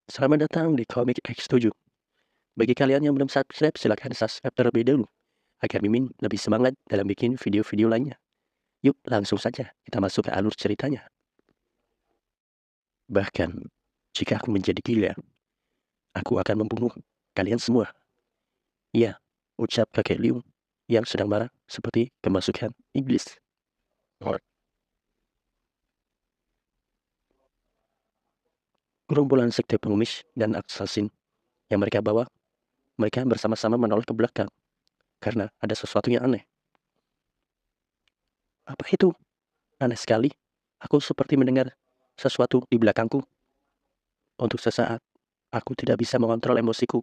Selamat datang di Komik X7. Bagi kalian yang belum subscribe, silahkan subscribe terlebih dahulu agar Mimin lebih semangat dalam bikin video-video lainnya. Yuk, langsung saja kita masuk ke alur ceritanya. Bahkan, jika aku menjadi gila, aku akan membunuh kalian semua. Iya, ucap kakek Liu yang sedang marah seperti kemasukan iblis. Gerombolan sekte pengemis dan assassin yang mereka bawa, mereka bersama-sama menoleh ke belakang karena ada sesuatu yang aneh. Apa itu? Aneh sekali. Aku seperti mendengar sesuatu di belakangku. Untuk sesaat, aku tidak bisa mengontrol emosiku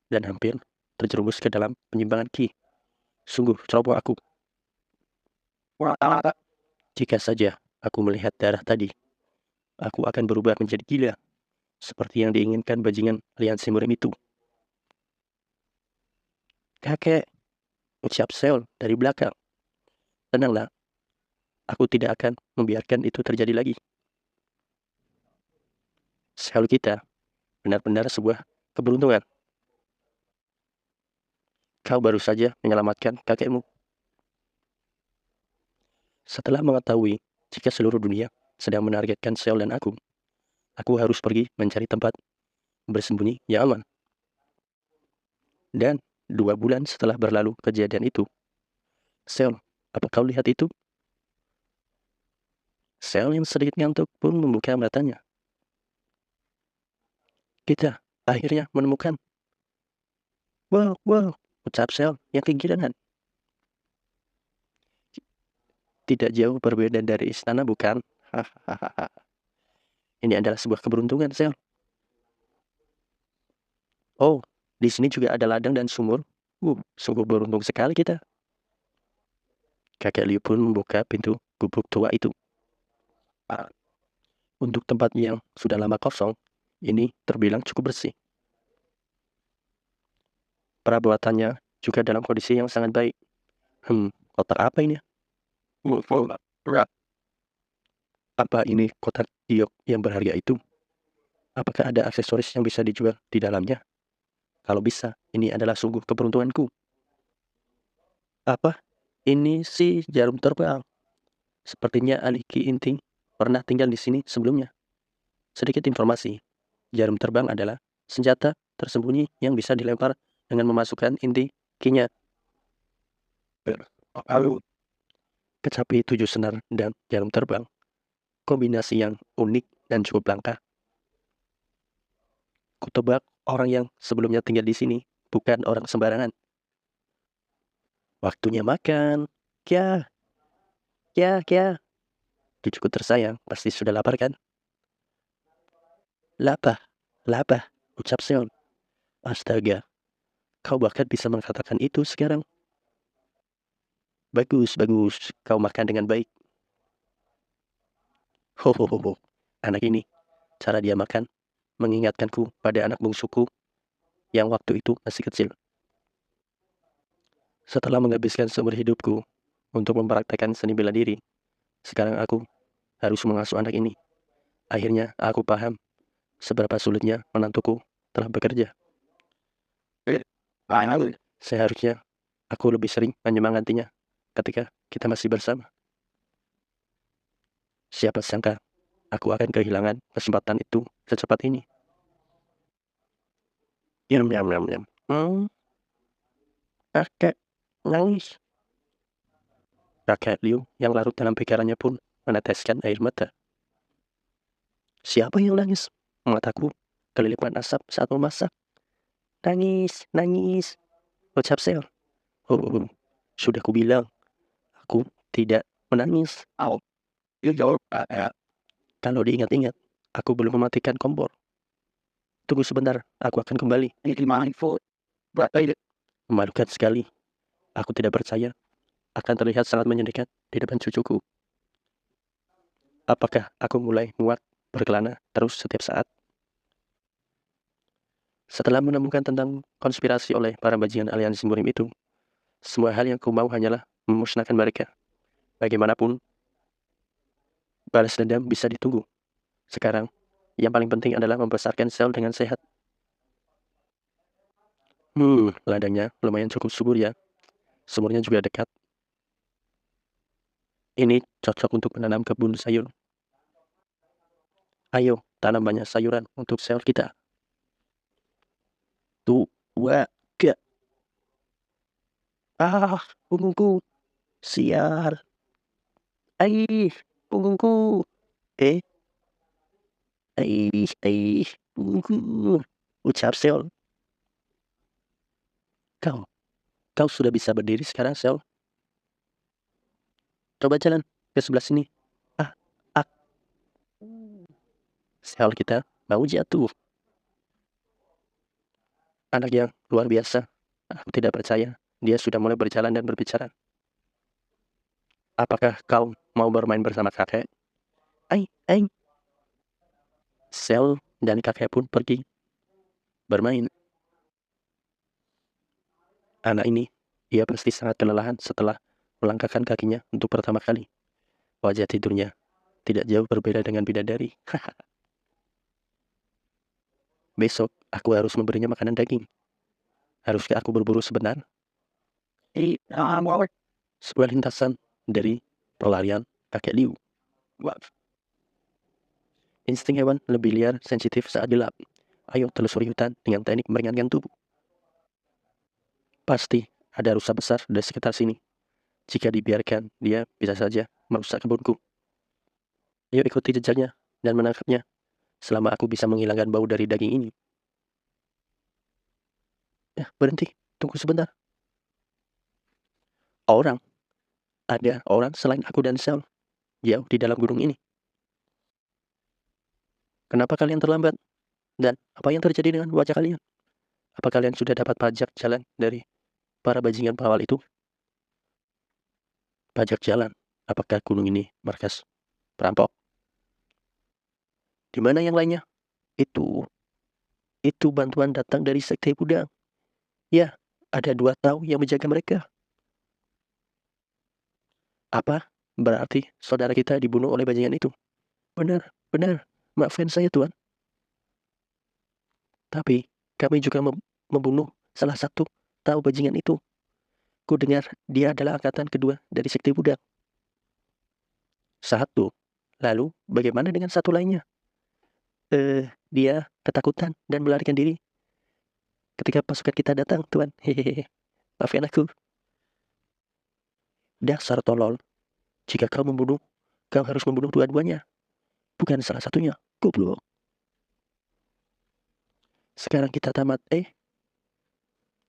dan hampir terjerumus ke dalam penyimpangan Ki. Sungguh ceroboh aku. Jika saja aku melihat darah tadi, aku akan berubah menjadi gila, seperti yang diinginkan bajingan aliansi murim itu. Kakek, ucap Seol dari belakang. Tenanglah, aku tidak akan membiarkan itu terjadi lagi. Seol kita benar-benar sebuah keberuntungan. Kau baru saja menyelamatkan kakekmu. Setelah mengetahui jika seluruh dunia sedang menargetkan Seol dan aku harus pergi mencari tempat bersembunyi yang aman. Dan 2 bulan setelah berlalu kejadian itu, Seol, apa kau lihat itu? Seol yang sedikit ngantuk pun membuka matanya. Kita akhirnya menemukan. Wow, wow, ucap Seol yang kegirangan. Tidak jauh berbeda dari istana, bukan? Hahaha. Ini adalah sebuah keberuntungan, Seol. Oh, di sini juga ada ladang dan sumur. Sungguh beruntung sekali kita. Kakek Liu pun membuka pintu gubuk tua itu. Untuk tempat yang sudah lama kosong, ini terbilang cukup bersih. Perabotannya juga dalam kondisi yang sangat baik. Kotak apa ini? Apa ini kotak giok yang berharga itu? Apakah ada aksesoris yang bisa dijual di dalamnya? Kalau bisa, ini adalah sungguh keberuntunganku. Apa? Ini sih jarum terbang. Sepertinya Ali Ki Inting pernah tinggal di sini sebelumnya. Sedikit informasi, jarum terbang adalah senjata tersembunyi yang bisa dilempar dengan memasukkan inti kinya. Kecapi 7 senar dan jarum terbang, kombinasi yang unik dan cukup langka. Kutebak orang yang sebelumnya tinggal di sini bukan orang sembarangan. Waktunya makan. Kya, kya. Cucuku tersayang pasti sudah lapar kan? Lapar, ucap Seon. Astaga, kau bahkan bisa mengatakan itu sekarang. Bagus, kau makan dengan baik. Ho, anak ini, cara dia makan mengingatkanku pada anak bungsuku yang waktu itu masih kecil. Setelah menghabiskan seumur hidupku untuk mempraktekkan seni bela diri, sekarang aku harus mengasuh anak ini. Akhirnya aku paham seberapa sulitnya menantuku telah bekerja. Seharusnya aku lebih sering menyemangatinya ketika kita masih bersama. Siapa sangka aku akan kehilangan kesempatan itu secepat ini. Yam. Kakek nangis. Kakek Liu yang larut dalam pikirannya pun meneteskan air mata. Siapa yang nangis? Mataku kelilipan asap saat memasak. Nangis, ucap Sel. Sudah kubilang, aku tidak menangis. Kalau diingat-ingat, aku belum mematikan kompor. Tunggu sebentar, aku akan kembali. Memalukan sekali. Aku tidak percaya akan terlihat sangat menyedihkan di depan cucuku. Apakah aku mulai muak berkelana terus setiap saat? Setelah menemukan tentang konspirasi oleh para bajingan aliansi murim itu, semua hal yang ku mau hanyalah memusnahkan mereka. Bagaimanapun, balas dendam bisa ditunggu. Sekarang, Yang paling penting adalah membesarkan sel dengan sehat. Ladangnya lumayan cukup subur ya. Sumurnya juga dekat. Ini cocok untuk menanam kebun sayur. Ayo, tanam banyak sayuran untuk sel kita. 2, 3. Punggungku. Sial. Punggungku. Eh, punggungku. Ucap Sel. Kau sudah bisa berdiri sekarang, Sel. Coba jalan ke sebelah sini. Ah, ah. Sel kita mau jatuh. Anak yang luar biasa. Aku tidak percaya. Dia sudah mulai berjalan dan berbicara. Apakah kau mau bermain bersama kakek? Ai. Sel dan kakek pun pergi bermain. Anak ini, ia pasti sangat kelelahan setelah melangkahkan kakinya untuk pertama kali. Wajah tidurnya tidak jauh berbeda dengan bidadari. Besok, aku harus memberinya makanan daging. Haruskah aku berburu sebentar? Sebuah lintasan dari pelarian kakek Liu. Insting hewan lebih liar, sensitif saat gelap. Ayo telusuri hutan dengan teknik meringankan tubuh. Pasti ada rusa besar di sekitar sini. Jika dibiarkan, dia bisa saja merusak kebunku. Ayo ikuti jejaknya dan menangkapnya. Selama aku bisa menghilangkan bau dari daging ini. Berhenti, tunggu sebentar. Ada orang selain aku dan Sel jauh di dalam gunung ini. Kenapa kalian terlambat? Dan apa yang terjadi dengan wajah kalian? Apa kalian sudah dapat pajak jalan dari para bajingan pengawal itu? Pajak jalan? Apakah gunung ini markas perampok? Di mana yang lainnya? Itu bantuan datang dari Sekte Buddha. Ya, ada 2 tahu yang menjaga mereka. Apa? Berarti saudara kita dibunuh oleh bajingan itu? Benar. Maafkan saya, Tuan. Tapi kami juga membunuh salah satu tahu bajingan itu. Ku dengar dia adalah angkatan kedua dari Sekte Buddha. 1. Lalu bagaimana dengan satu lainnya? Dia ketakutan dan melarikan diri ketika pasukan kita datang, Tuan. Hehehe. Maafkan aku. Dasar tolol. Jika kau membunuh, kau harus membunuh dua-duanya. Bukan salah satunya. Goblok. Sekarang kita tamat.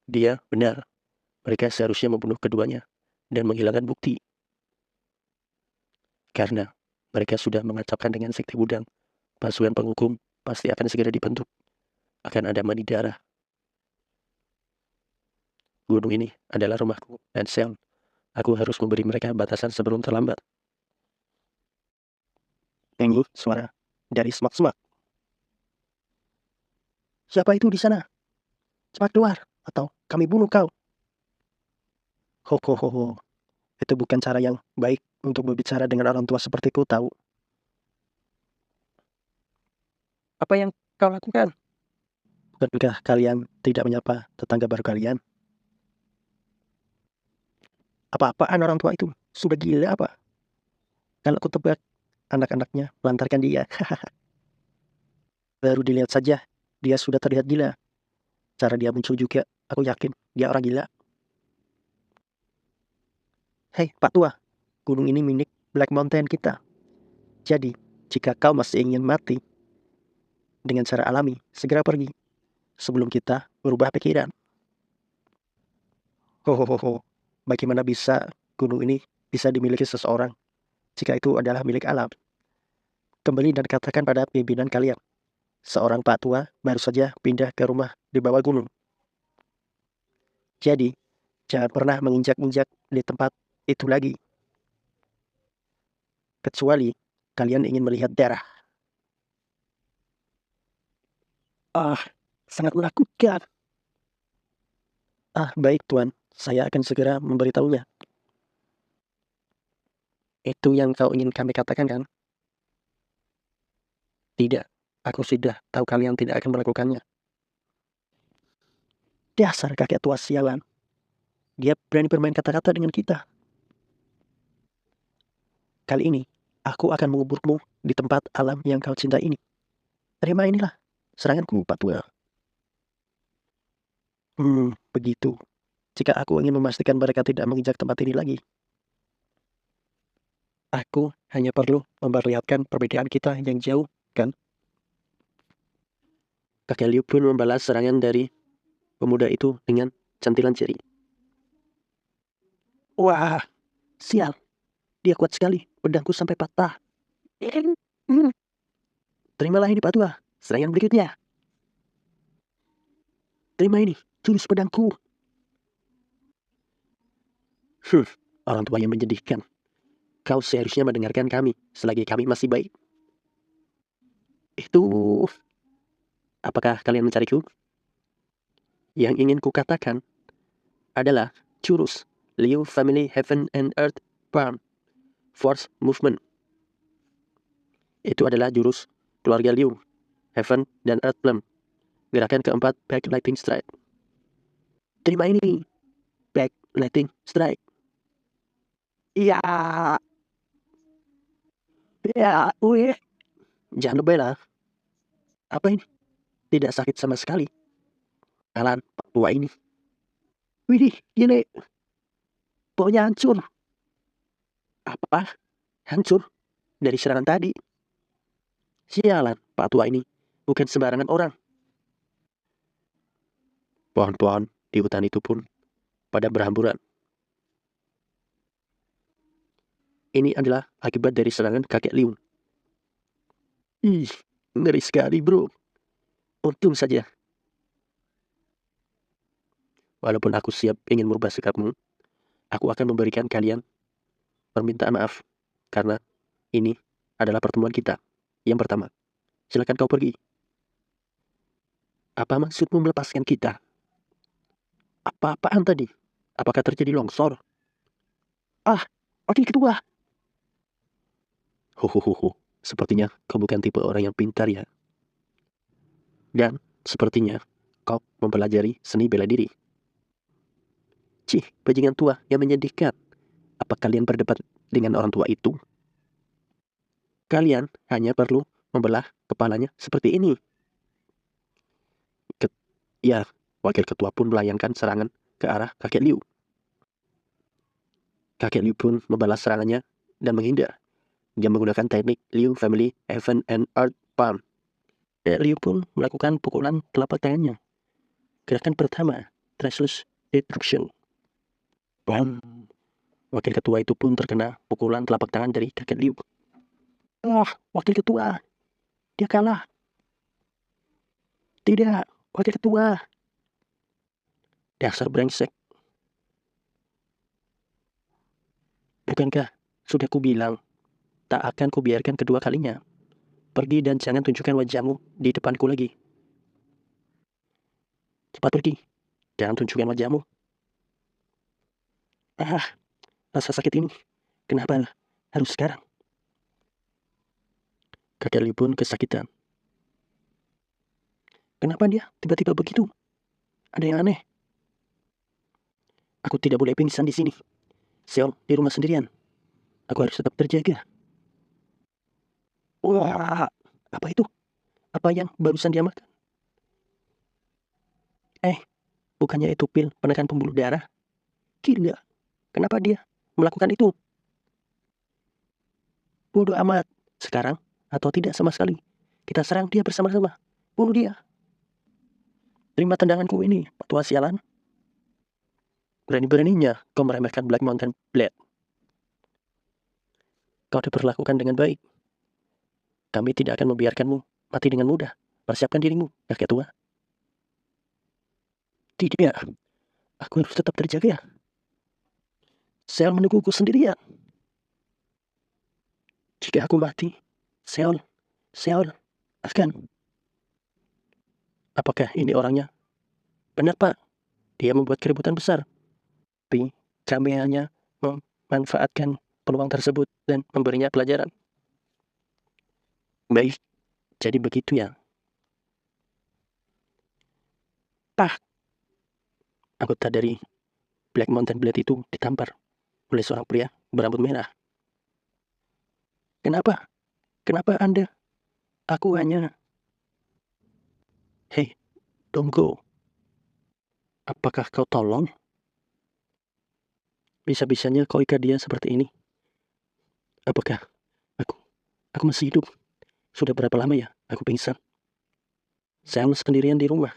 Dia benar. Mereka seharusnya membunuh keduanya dan menghilangkan bukti. Karena mereka sudah mengacapkan dengan Sekte Buddha. Pasukan penghukum pasti akan segera dibentuk. Akan ada mani darah. Gunung ini adalah rumahku dan Sel. Aku harus memberi mereka batasan sebelum terlambat. Ini suara dari semak-semak. Siapa itu di sana? Cepat keluar, atau kami bunuh kau. Ho. Itu bukan cara yang baik untuk berbicara dengan orang tua sepertiku, tahu. Apa yang kau lakukan? Bukankah kalian tidak menyapa tetangga baru kalian? Apa-apaan orang tua itu? Sudah gila apa? Kalau aku tebak, anak-anaknya melantarkan dia. Baru dilihat saja, dia sudah terlihat gila. Cara dia muncul juga, aku yakin dia orang gila. Hei, Pak Tua, gunung ini milik Black Mountain kita. Jadi, jika kau masih ingin mati dengan cara alami, segera pergi. Sebelum kita berubah pikiran. Ho. Bagaimana bisa gunung ini bisa dimiliki seseorang jika itu adalah milik alam? Kembali dan katakan pada pimpinan kalian. Seorang Pak Tua baru saja pindah ke rumah di bawah gunung. Jadi, jangan pernah menginjak-injak di tempat itu lagi. Kecuali kalian ingin melihat darah. Sangat menakutkan. Baik Tuan, saya akan segera memberitahunya. Itu yang kau ingin kami katakan kan? Tidak, Aku sudah tahu kalian tidak akan melakukannya. Dasar kakek tua sialan. Dia berani bermain kata-kata dengan kita. Kali ini, aku akan menguburmu di tempat alam yang kau cintai ini. Terima inilah seranganku, Pak Tua. Begitu. Jika aku ingin memastikan mereka tidak menginjak tempat ini lagi, aku hanya perlu memperlihatkan perbedaan kita yang jauh, kan? Kakek Liu pun membalas serangan dari pemuda itu dengan cantilan jari. Wah, sial. Dia kuat sekali. Pedangku sampai patah. Terimalah ini, Pak Tua. Serangan berikutnya. Terima ini, jurus pedangku. Orang tua yang menyedihkan. Kau seharusnya mendengarkan kami selagi kami masih baik. Itu... Apakah kalian mencariku? Yang ingin kukatakan adalah jurus Liu Family Heaven and Earth Palm Force Movement. Itu adalah jurus keluarga Liu, Heaven dan Earth Palm. Gerakan keempat, Backlighting Strike. Terima ini, Backlighting Strike. Iya. Ya, wih. Jangan lebay lah. Apa ini? Tidak sakit sama sekali. Kalian Pak Tua ini. Widih, gini. Pokoknya hancur. Apa? Hancur? Dari serangan tadi. Sialan, Pak Tua ini. Bukan sembarangan orang. Pohon-pohon di hutan itu pun pada berhamburan. Ini adalah akibat dari serangan kakek Liu. Ih, ngeri sekali bro. Untung saja. Walaupun aku siap ingin merubah sikapmu, aku akan memberikan kalian permintaan maaf. Karena ini adalah pertemuan kita. Yang pertama, silakan kau pergi. Apa maksudmu melepaskan kita? Apa-apaan tadi? Apakah terjadi longsor? Wakil ketua. Sepertinya kau bukan tipe orang yang pintar ya. Dan sepertinya kau mempelajari seni bela diri. Cih, bajingan tua yang menyedihkan. Apa kalian berdebat dengan orang tua itu? Kalian hanya perlu membelah kepalanya seperti ini. Ya, wakil ketua pun melayangkan serangan ke arah kakek Liu. Kakek Liu pun membalas serangannya dan menghindar. Dia menggunakan teknik Liu Family Heaven and Earth Palm. Liu pun melakukan pukulan telapak tangannya. Gerakan pertama, Treacherous Destruction. Bam. Wakil ketua itu pun terkena pukulan telapak tangan dari kakek Liu. Wakil ketua. Dia kalah. Tidak, wakil ketua. Dasar brengsek. Bukankah sudah kubilang, tak akan kubiarkan kedua kalinya. Pergi dan jangan tunjukkan wajahmu di depanku lagi. Cepat pergi. Jangan tunjukkan wajahmu. Rasa sakit ini. Kenapa harus sekarang? Kakek Liu pun kesakitan. Kenapa dia tiba-tiba begitu? Ada yang aneh. Aku tidak boleh pingsan di sini. Seol di rumah sendirian. Aku harus tetap terjaga. Wah, apa itu? Apa yang barusan dia makan? Bukannya itu pil penekan pembuluh darah? Gila, kenapa dia melakukan itu? Bodoh amat. Sekarang atau tidak sama sekali. Kita serang dia bersama-sama. Bunuh dia. Terima tendanganku ini, Pak Tua sialan. Berani-beraninya kau meremehkan Black Mountain Blade. Kau diperlakukan dengan baik. Kami tidak akan membiarkanmu mati dengan mudah. Persiapkan dirimu, kakek tua. Tidak, aku harus tetap terjaga. Seol menungguku sendirian. Jika aku mati, Seol akan. Apakah ini orangnya? Benar, Pak. Dia membuat keributan besar. Tapi kami hanya memanfaatkan peluang tersebut dan memberinya pelajaran. Baik, Jadi begitu ya. Pak, anggota dari Black Mountain Blade itu ditampar oleh seorang pria berambut merah. Kenapa? Kenapa Anda? Aku hanya... Hei, tunggu. Apakah kau tolong? Bisa-bisanya kau ikat dia seperti ini. Apakah aku masih hidup? Sudah berapa lama ya aku pingsan? Saya sendirian di rumah.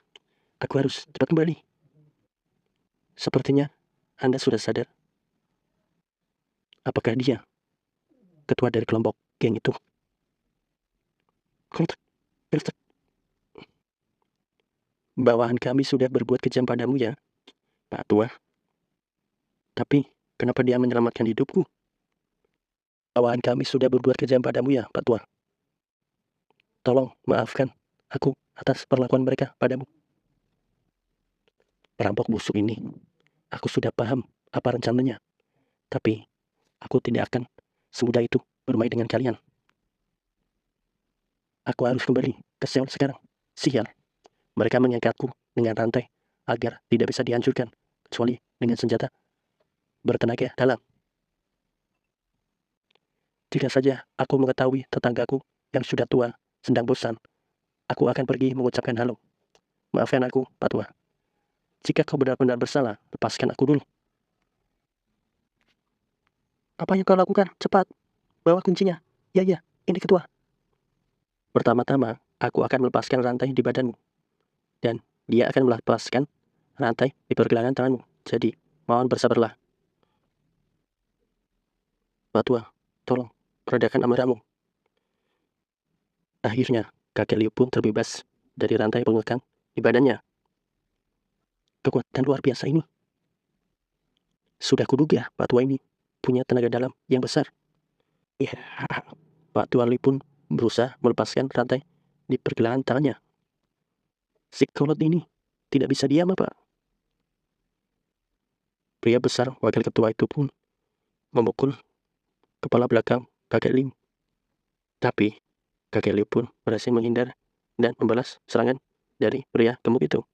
Aku harus cepat kembali. Sepertinya Anda sudah sadar. Apakah dia ketua dari kelompok geng itu? Bawahan kami sudah berbuat kejam padamu ya, Pak Tua. Tapi kenapa dia menyelamatkan hidupku? Bawahan kami sudah berbuat kejam padamu ya, Pak Tua. Tolong maafkan aku atas perlakuan mereka padamu. Perampok busuk ini, aku sudah paham apa rencananya. Tapi aku tidak akan semudah itu bermain dengan kalian. Aku harus kembali ke Seoul sekarang. Sial, mereka mengikatku dengan rantai agar tidak bisa dihancurkan, kecuali dengan senjata bertenaga dalam. Jika saja aku mengetahui tetanggaku yang sudah tua sedang bosan, aku akan pergi mengucapkan halo. Maafkan aku, Pak Tua. Jika kau benar-benar bersalah, lepaskan aku dulu. Apa yang kau lakukan? Cepat, bawa kuncinya. Ya, ini ketua. Pertama-tama, aku akan melepaskan rantai di badanmu. Dan dia akan melepaskan rantai di pergelangan tanganmu. Jadi, mohon bersabarlah. Pak Tua, tolong, redakan amarahmu. Akhirnya, kakek Liu pun terbebas dari rantai pengekang di badannya. Kekuatan luar biasa ini. Sudah kuduga Pak Tua ini punya tenaga dalam yang besar. Ya, Pak Tua Liu pun berusaha melepaskan rantai di pergelangan tangannya. Si kolot ini tidak bisa diam, Pak. Pria besar wakil ketua itu pun memukul kepala belakang kakek Liu. Tapi kakek Liu pun berhasil menghindar dan membalas serangan dari pria gemuk itu.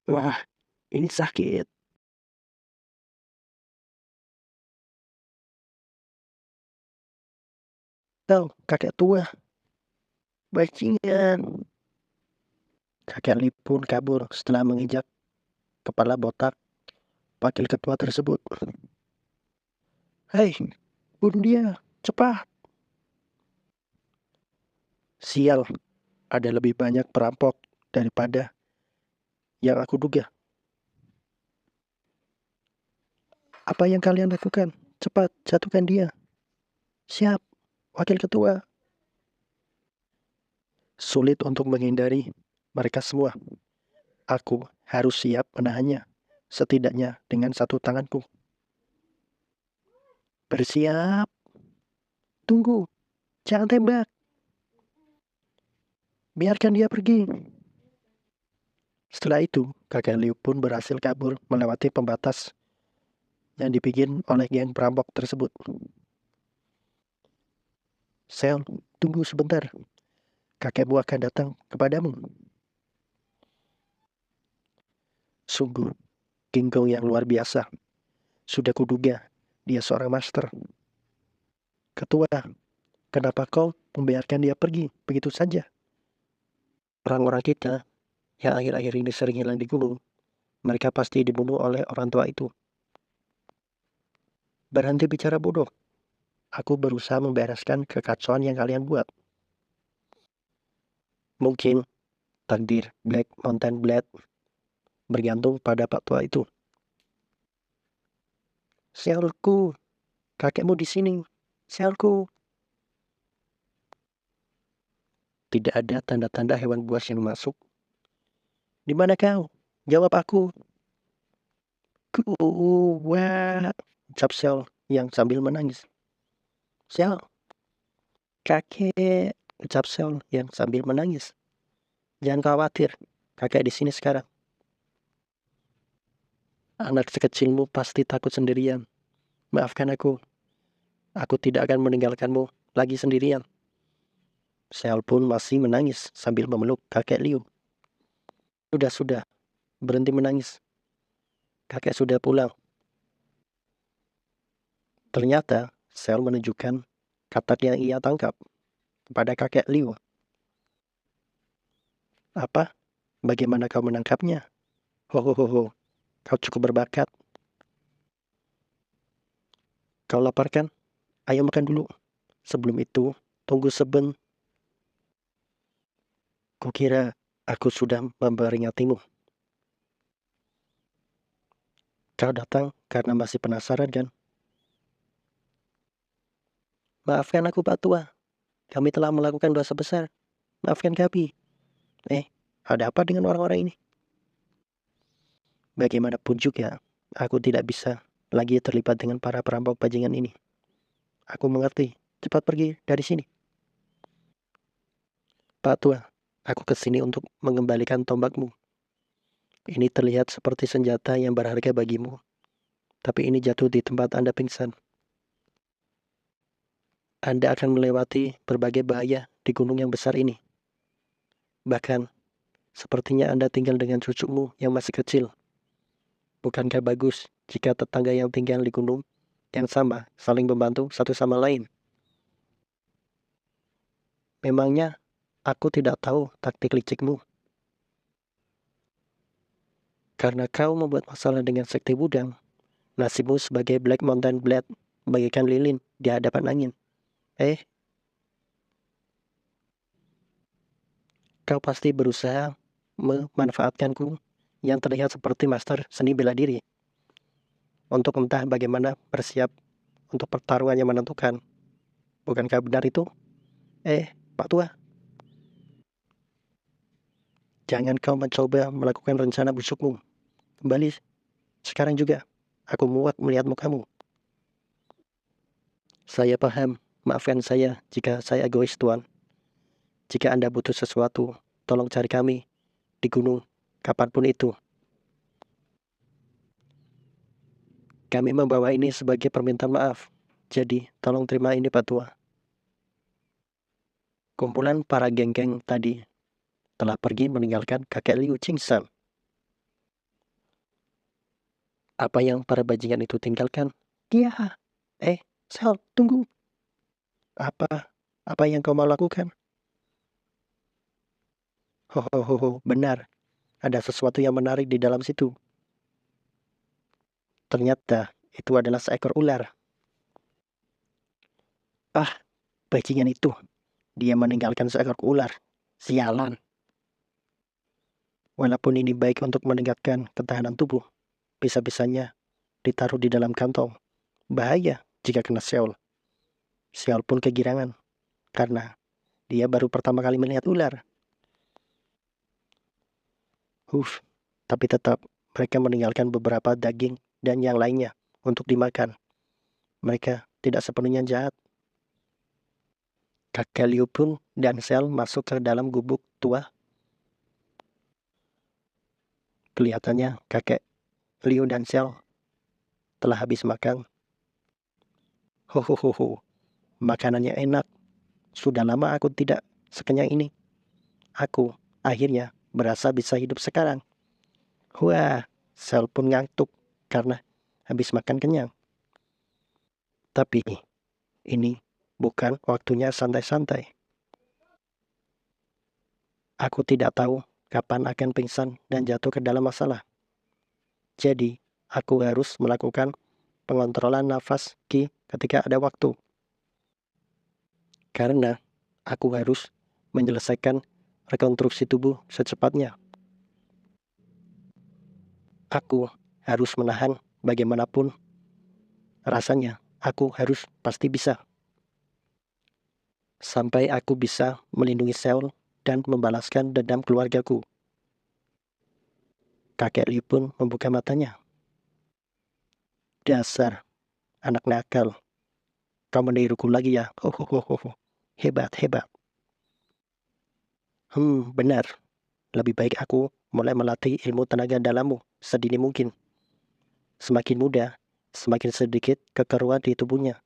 Wah, ini sakit. Kau, kakek tua. Bajingan. Kakek Liu pun kabur setelah menginjak kepala botak wakil ketua tersebut. Hei, bunuh dia, cepat. Sial, ada lebih banyak perampok daripada yang aku duga. Apa yang kalian lakukan? Cepat, jatuhkan dia. Siap, wakil ketua. Sulit untuk menghindari mereka semua. Aku harus siap menahannya, setidaknya dengan satu tanganku. Bersiap. Tunggu, jangan tembak. Biarkan dia pergi. Setelah itu, kakek Liu pun berhasil kabur melewati pembatas yang dibikin oleh geng perampok tersebut. Sel, tunggu sebentar. Kakekmu akan datang kepadamu. Sungguh, King Kong yang luar biasa. Sudah kuduga, dia seorang master. Ketua, kenapa kau membiarkan dia pergi begitu saja? Orang-orang kita yang akhir-akhir ini sering hilang di gunung, mereka pasti dibunuh oleh orang tua itu. Berhenti bicara bodoh. Aku berusaha membereskan kekacauan yang kalian buat. Mungkin takdir Black Mountain Blade bergantung pada Pak Tua itu. Selku, kakekmu di sini. Selku. Tidak ada tanda-tanda hewan buas yang masuk. Di mana kau? Jawab aku. Wah, ucap Sel yang sambil menangis. Sel, kakek, ucap Sel yang sambil menangis. Jangan khawatir, kakek di sini sekarang. Anak sekecilmu pasti takut sendirian. Maafkan aku. Aku tidak akan meninggalkanmu lagi sendirian. Sel pun masih menangis sambil memeluk kakek Liu. Sudah, berhenti menangis. Kakek sudah pulang. Ternyata Sel menunjukkan katak yang ia tangkap kepada kakek Liu. Apa? Bagaimana kau menangkapnya? Ho, kau cukup berbakat. Kau lapar kan? Ayo makan dulu. Sebelum itu, tunggu seben. Kukira aku sudah memperingatimu. Kau datang karena masih penasaran kan? Maafkan aku Pak Tua. Kami telah melakukan dosa besar. Maafkan kami. Ada apa dengan orang-orang ini? Bagaimanapun juga, aku tidak bisa lagi terlibat dengan para perampok bajingan ini. Aku mengerti. Cepat pergi dari sini. Pak Tua, aku kesini untuk mengembalikan tombakmu. Ini terlihat seperti senjata yang berharga bagimu. Tapi ini jatuh di tempat Anda pingsan. Anda akan melewati berbagai bahaya di gunung yang besar ini. Bahkan, sepertinya Anda tinggal dengan cucumu yang masih kecil. Bukankah bagus jika tetangga yang tinggal di gunung yang sama saling membantu satu sama lain? Memangnya aku tidak tahu taktik licikmu. Karena kau membuat masalah dengan sekte Wudang, nasibmu sebagai Black Mountain Blade bagaikan lilin di hadapan angin. Kau pasti berusaha memanfaatkanku yang terlihat seperti master seni bela diri untuk entah bagaimana bersiap untuk pertarungan yang menentukan. Bukankah benar itu? Pak Tua, jangan kau mencoba melakukan rencana busukmu. Kembali sekarang juga. Aku muak melihat mukamu. Saya paham. Maafkan saya jika saya egois, Tuan. Jika Anda butuh sesuatu, tolong cari kami di gunung kapanpun itu. Kami membawa ini sebagai permintaan maaf. Jadi, tolong terima ini Pak Tua. Kumpulan para geng-geng tadi telah pergi meninggalkan kakek Liu Qingsan. Apa yang para bajingan itu tinggalkan? Iya. Sel, tunggu. Apa yang kau mau lakukan? Benar. Ada sesuatu yang menarik di dalam situ. Ternyata itu adalah seekor ular. Bajingan itu. Dia meninggalkan seekor ular. Sialan. Walaupun ini baik untuk meningkatkan ketahanan tubuh, bisa-bisanya ditaruh di dalam kantong. Bahaya jika kena Seol. Seol pun kegirangan karena dia baru pertama kali melihat ular. Tapi tetap mereka meninggalkan beberapa daging dan yang lainnya untuk dimakan. Mereka tidak sepenuhnya jahat. Kakek Liu pun dan Sel masuk ke dalam gubuk tua. Kelihatannya kakek Liu dan Sel telah habis makan. Makanannya enak. Sudah lama aku tidak sekenyang ini. Aku akhirnya berasa bisa hidup sekarang. Wah, Sel pun ngantuk karena habis makan kenyang. Tapi ini bukan waktunya santai-santai. Aku tidak tahu kapan akan pingsan dan jatuh ke dalam masalah. Jadi, aku harus melakukan pengontrolan nafas Ki ketika ada waktu. Karena aku harus menyelesaikan rekonstruksi tubuh secepatnya. Aku harus menahan bagaimanapun rasanya. Aku harus pasti bisa. Sampai aku bisa melindungi Seol dan membalaskan dendam keluargaku. Kakek Liu pun membuka matanya. Dasar anak nakal. Kau meniruku lagi ya. Hebat. Benar. Lebih baik aku mulai melatih ilmu tenaga dalammu sedini mungkin. Semakin muda, semakin sedikit kekeruan di tubuhnya.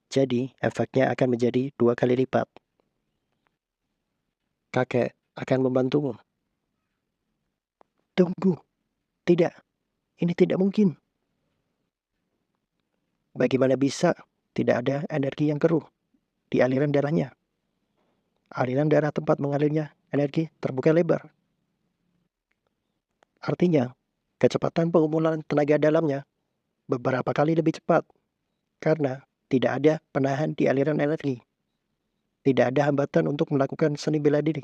Jadi, efeknya akan menjadi 2 kali lipat. Kakek akan membantumu. Tunggu, tidak, ini tidak mungkin. Bagaimana bisa tidak ada energi yang keruh di aliran darahnya? Aliran darah tempat mengalirnya energi terbuka lebar. Artinya, kecepatan pengumpulan tenaga dalamnya beberapa kali lebih cepat karena tidak ada penahan di aliran energi. Tidak ada hambatan untuk melakukan seni bela diri.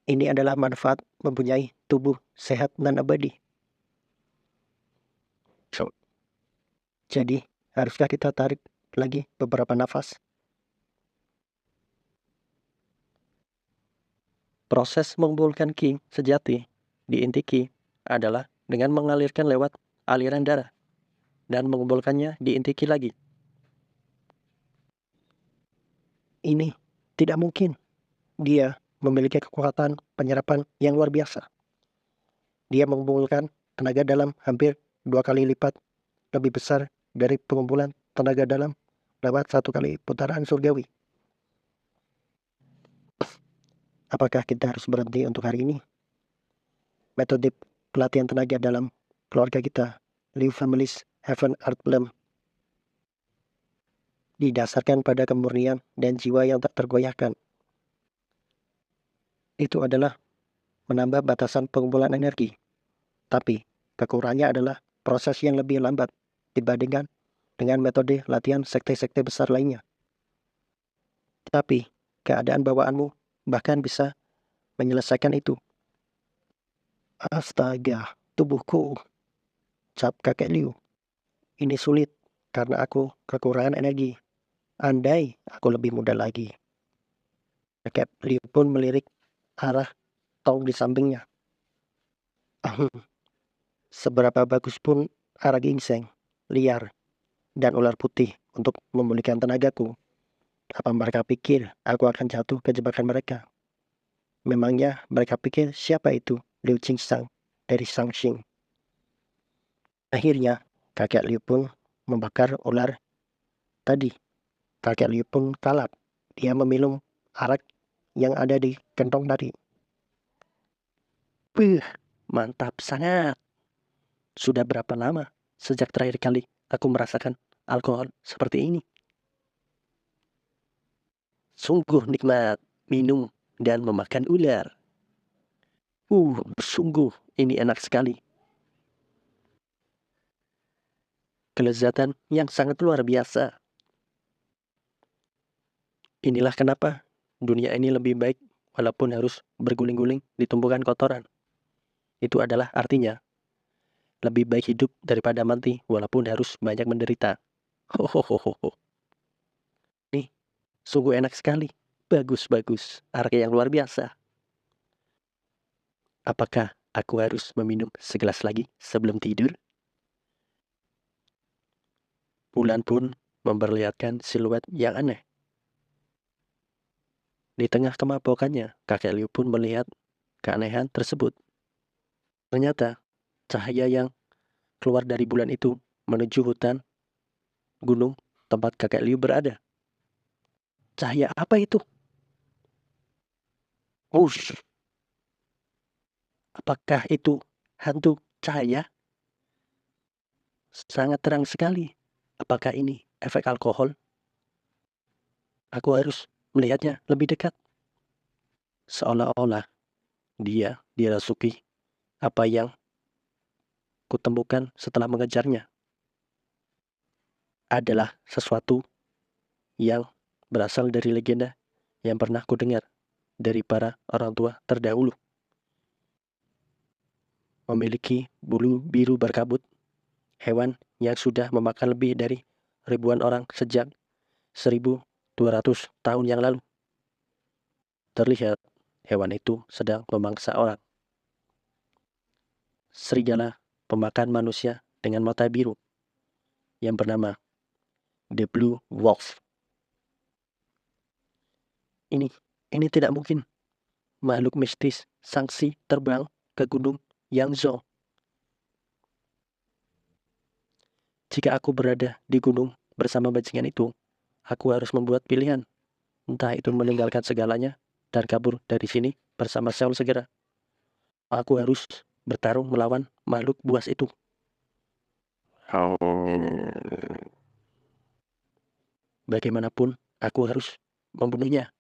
Ini adalah manfaat mempunyai tubuh sehat dan abadi. Jadi, haruskah kita tarik lagi beberapa nafas? Proses mengumpulkan Qi sejati di inti Qi adalah dengan mengalirkan lewat aliran darah dan mengumpulkannya di inti Qi lagi. Ini tidak mungkin. Dia memiliki kekuatan penyerapan yang luar biasa. Dia mengumpulkan tenaga dalam hampir 2 kali lipat lebih besar dari pengumpulan tenaga dalam lewat 1 kali putaran surgawi. Apakah kita harus berhenti untuk hari ini? Metode pelatihan tenaga dalam keluarga kita, Liu Family's Heaven Art Plan, didasarkan pada kemurnian dan jiwa yang tak tergoyahkan. Itu adalah menambah batasan pengumpulan energi. Tapi kekurangannya adalah proses yang lebih lambat dibandingkan dengan metode latihan sekte-sekte besar lainnya. Tapi keadaan bawaanmu bahkan bisa menyelesaikan itu. Astaga, tubuhku, cap kakek Liu. Ini sulit karena aku kekurangan energi. Andai aku lebih muda lagi. Kakek Liu pun melirik arah tong di sampingnya. Seberapa bagus pun arah gingseng, liar, dan ular putih untuk memulihkan tenagaku. Apa mereka pikir aku akan jatuh ke jebakan mereka? Memangnya mereka pikir siapa itu Liu Qingsang dari Shangxing? Akhirnya, kakek Liu pun membakar ular tadi. Kakek Liu pun kalap. Dia meminum arak yang ada di kantong tadi. Mantap sangat. Sudah berapa lama sejak terakhir kali aku merasakan alkohol seperti ini? Sungguh nikmat minum dan memakan ular. Sungguh ini enak sekali. Kelezatan yang sangat luar biasa. Inilah kenapa dunia ini lebih baik walaupun harus berguling-guling di tumpukan kotoran. Itu adalah artinya lebih baik hidup daripada mati walaupun harus banyak menderita. Hohohoho. Nih, sungguh enak sekali. Bagus-bagus. Arak yang luar biasa. Apakah aku harus meminum segelas lagi sebelum tidur? Bulan pun memperlihatkan siluet yang aneh. Di tengah kemabukannya, kakek Liu pun melihat keanehan tersebut. Ternyata, cahaya yang keluar dari bulan itu menuju hutan gunung tempat kakek Liu berada. Cahaya apa itu? Ush! Apakah itu hantu cahaya? Sangat terang sekali. Apakah ini efek alkohol? Aku harus melihatnya lebih dekat. Seolah-olah dia dirasuki apa yang kutemukan setelah mengejarnya adalah sesuatu yang berasal dari legenda yang pernah kudengar dari para orang tua terdahulu. Memiliki bulu biru berkabut, hewan yang sudah memakan lebih dari ribuan orang sejak 1200 tahun yang lalu. Terlihat hewan itu sedang memangsa orang. Serigala pemakan manusia dengan mata biru yang bernama The Blue Wolf. Ini tidak mungkin. Makhluk mistis Shangxi terbang ke gunung Yangzhou. Jika aku berada di gunung bersama bajingan itu, aku harus membuat pilihan. Entah itu meninggalkan segalanya dan kabur dari sini bersama Seoul segera. Aku harus bertarung melawan makhluk buas itu. Bagaimanapun, aku harus membunuhnya.